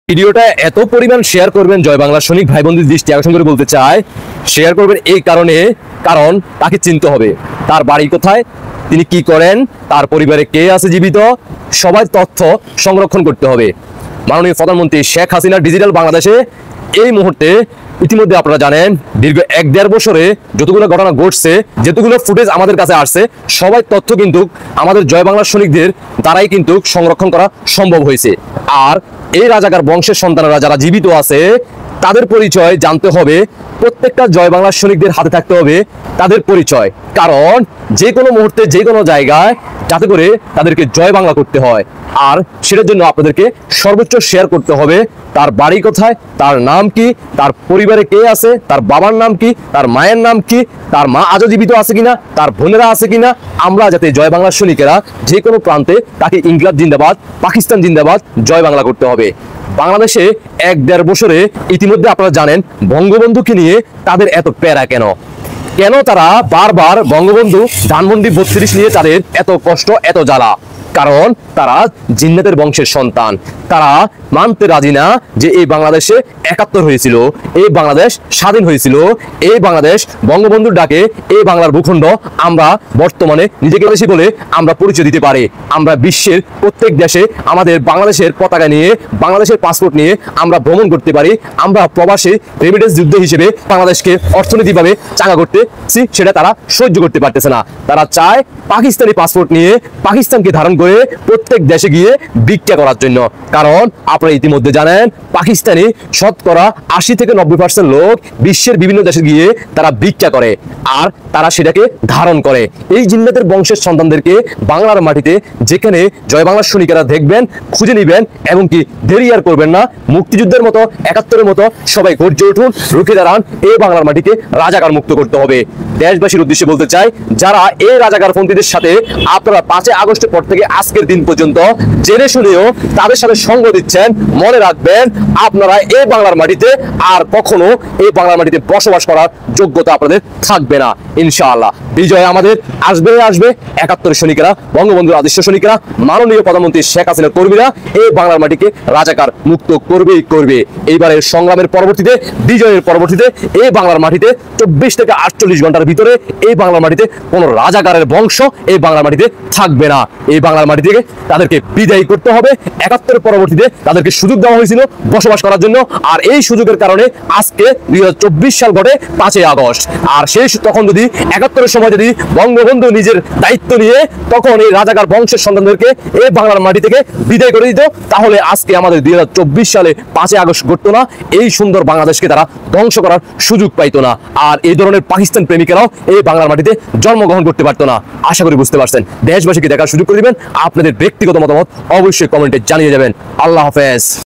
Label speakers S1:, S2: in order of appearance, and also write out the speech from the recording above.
S1: ভিডিওটা এত পরিমাণ শেয়ার করবেন জয় বাংলা সৈনিক ভাই বোনদের দৃষ্টি আকর্ষণ করে বলতে চাই, শেয়ার করবেন এই কারণে, কারণ তাকে চিনতে হবে, তার বাড়ি কোথায়, তিনি কি করেন, তার পরিবারে কে আছে জীবিত, সবার তথ্য সংরক্ষণ করতে হবে। মাননীয় প্রধানমন্ত্রী শেখ হাসিনা ডিজিটাল বাংলাদেশে এই মুহূর্তে ইতিমধ্যে আপনারা জানেন দীর্ঘ 1-1.5 বছরে যতগুলো ঘটনা ঘটছে, যতগুলো ফুটেজ আমাদের কাছে আসছে, সবাই তথ্য কিন্তু আমাদের জয় বাংলা সৈনিকদের দ্বারাই কিন্তু সংরক্ষণ করা সম্ভব হয়েছে। আর এই রাজাকার বংশের সন্তানেরা যারা জীবিত আছে তাদের পরিচয় জানতে হবে, প্রত্যেকটা জয় বাংলা সৈনিকদের হাতে থাকতে হবে তাদের পরিচয়, কারণ যে কোনো মুহূর্তে যে কোনো জায়গায় যাতে করে তাদেরকে জয় বাংলা করতে হয়। আর সেটার জন্য আপনাদেরকে সর্বোচ্চ শেয়ার করতে হবে তার বাড়ি কোথায়, তার নাম কি, তার পরিবারে কে আছে, তার বাবার নাম কি, তার মায়ের নাম কি, তার মা আজও জীবিত আছে কিনা, তার বোনেরা আছে কিনা, আমরা যাতে জয় বাংলা সৈনিকেরা যে কোনো প্রান্তে তাকে ইনকিলাব জিন্দাবাদ, পাকিস্তান জিন্দাবাদ, জয় বাংলা করতে হবে। বাংলাদেশে 1-1.5 বছরে ইতিমধ্যে আপনারা জানেন বঙ্গবন্ধুকে নিয়ে তাদের এত প্যারা কেন, কেন তারা বারবার বঙ্গবন্ধু ধানমন্ডি 32 নিয়ে তাদের এত কষ্ট, এত জ্বালা, কারণ তারা জিন্নাতের বংশের সন্তান। তারা মানতে রাজি না যে এই বাংলাদেশে 71 হয়েছিল, এই বাংলাদেশ স্বাধীন হয়েছিল, এই বাংলাদেশ বঙ্গবন্ধুর ডাকে এই বাংলার ভূখণ্ড আমরা বর্তমানে নিজেকে বাংলাদেশী বলে আমরা পরিচয় দিতে পারি। আমরা বিশ্বের প্রত্যেক দেশে আমাদের বাংলাদেশের পতাকা নিয়ে, বাংলাদেশের পাসপোর্ট নিয়ে আমরা ভ্রমণ করতে পারি। আমরা প্রবাসী রেমিটেন্স যুদ্ধ হিসেবে বাংলাদেশকে অর্থনৈতিকভাবে চাঙ্গা করতেছি, সেটা তারা সহ্য করতে পারতেছে না। তারা চায় পাকিস্তানি পাসপোর্ট নিয়ে পাকিস্তানকে ধারণ করে প্রত্যেক দেশে গিয়ে ভিক্ষা করার জন্য, কারণ আপনারা ইতিমধ্যে জানেন পাকিস্তানি শতকরা 80-90% লোক বিশ্বের বিভিন্ন দেশে গিয়ে তারা ভিক্ষা করে আর তারা সেটাকে ধারণ করে। এই জিন্নাতের বংশের সন্তানদেরকে বাংলার মাটিতে যেখানে জয় বাংলার সৈনিকেরা দেখবেন খুঁজে নিবেন, এবং কি দেরি আর করবেন না, মুক্তিযুদ্ধের মতো 71-এর মতো সবাই গর্জে উঠুন, রুখে দাঁড়ান, এই বাংলার মাটিকে রাজাকার মুক্ত করতে হবে। দেশবাসীর উদ্দেশ্যে বলতে চাই, যারা এই রাজাকারপন্থীদের সাথে আপনারা 5 আগস্টের পর থেকে আজকের দিন পর্যন্ত জেনে শুনেও তাদের সাথে সঙ্গ দিচ্ছেন, মনে রাখবেন আপনারা এই বাংলার মাটিতে আর কখনো এই বাংলার মাটিতে বসবাস করার যোগ্যতা আপনাদের থাকবে না। ইনশাআল্লাহ বিজয় আমাদের আসবে আসবে। 71 সৈনিকেরা, বঙ্গবন্ধুর আদর্শ সৈনিকেরা, মাননীয় প্রধানমন্ত্রী শেখ হাসিনার কর্মীরা এই বাংলার মাটিকে রাজাকার মুক্ত করবেই করবে। এইবারের সংগ্রামের পরবর্তীতে, বিজয়ের পরবর্তীতে এই বাংলার মাটিতে 24 থেকে 48 ঘন্টার ভিতরে এই বাংলার মাটিতে কোনো রাজাকারের বংশ এই বাংলার মাটিতে থাকবে না। এই বাংলার মাটি থেকে তাদেরকে বিদায় করতে হবে। 71-এর পরবর্তীতে তাদেরকে সুযোগ দেওয়া হয়েছিল বসবাস করার জন্য, আর এই সুযোগের কারণে আজকে 2024 সাল ঘটে 5 আগস্ট। আর সেই তখন যদি 71-এর সময় যদি বঙ্গবন্ধু নিজের দায়িত্ব নিয়ে তখন এই রাজাকার বংশের সন্তানদেরকে এই বাংলার মাটি থেকে বিদায় করে দিত, তাহলে আজকে আমাদের 2024 সালে 5 আগস্ট ঘটতো না, এই সুন্দর বাংলাদেশকে তারা ধ্বংস করার সুযোগ পাইতো না, আর এই ধরনের পাকিস্তান প্রেমিকেরাও এই বাংলার মাটিতে জন্মগ্রহণ করতে পারতো না। আশা করি বুঝতে পারছেন। দেশবাসীকে দেখার সুযোগ করে দিবেন, আপনাদের ব্যক্তিগত মতামত অবশ্যই কমেন্টে জানিয়ে যাবেন। আল্লাহ হাফেজ।